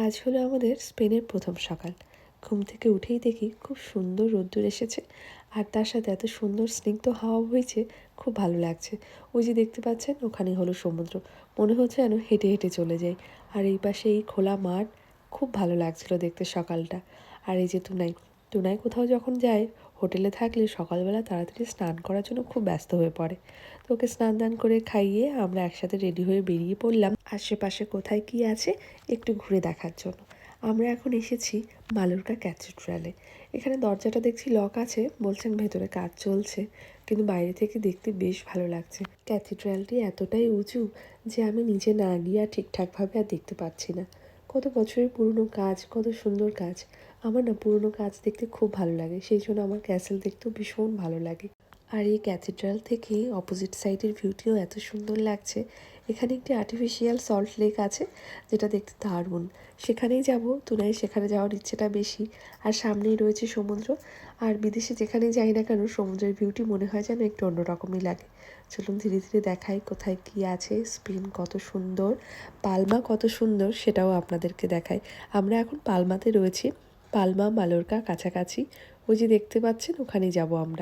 আজ হলো আমাদের স্পেনের প্রথম সকাল। ঘুম থেকে উঠেই দেখি খুব সুন্দর রোদ্দুর এসেছে, আর তার সাথে এত সুন্দর স্নিগ্ধ হাওয়া বইছে, খুব ভালো লাগছে। ওই যে দেখতে পাচ্ছেন, ওখানেই হলো সমুদ্র। মনে হচ্ছে যেন হেঁটে হেঁটে চলে যাই। আর এই পাশে এই খোলা মাঠ, খুব ভালো লাগছিল দেখতে সকালটা। আর এই যে টুনাই, টুনাই কোথাও যখন যায়, হোটেলে থাকলে সকালবেলা তাড়াতাড়ি স্নান করার জন্য খুব ব্যস্ত হয়ে পড়ে। তো ওকে স্নান দান করে খাইয়ে আমরা একসাথে রেডি হয়ে বেরিয়ে পড়লাম আশেপাশে কোথায় কি আছে একটু ঘুরে দেখার জন্য। আমরা এখন এসেছি মালোরকা ক্যাথিড্রালে। এখানে দরজাটা দেখছি লক আছে, বলছেন ভেতরে কাজ চলছে, কিন্তু বাইরে থেকে দেখতে বেশ ভালো লাগছে। ক্যাথিড্রালটি এতটাই উঁচু যে আমি নিচে না গিয়ে আর ঠিকঠাকভাবে আর দেখতে পাচ্ছি না। কত বছরের পুরনো কাজ, কত সুন্দর কাজ। আমার না পুরনো কাজ দেখতে খুব ভালো লাগে, সেই জন্য আমার ক্যাসেল দেখতেও ভীষণ ভালো লাগে। আর এই ক্যাথিড্রাল থেকে অপোজিট সাইডের ভিউটিও এত সুন্দর লাগছে। এখানে একটি আর্টিফিশিয়াল সল্ট লেক আছে, যেটা দেখতে দারুণ। সেখানেই যাব, তুনাই সেখানে যাওয়ার ইচ্ছেটা বেশি। আর সামনেই রয়েছে সমুদ্র। আর বিদেশে যেখানেই যাই না কেন, সমুদ্রের ভিউটি মনে হয় যেন একটু অন্যরকমই লাগে। চলুন ধীরে ধীরে দেখাই কোথায় কি আছে। স্পেন কত সুন্দর, পালমা কত সুন্দর, সেটাও আপনাদেরকে দেখাই। আমরা এখন পালমাতে রয়েছি। পালমা মালোরকা কাছাকাছি। ওই যে দেখতে পাচ্ছেন, ওখানেই যাব আমরা।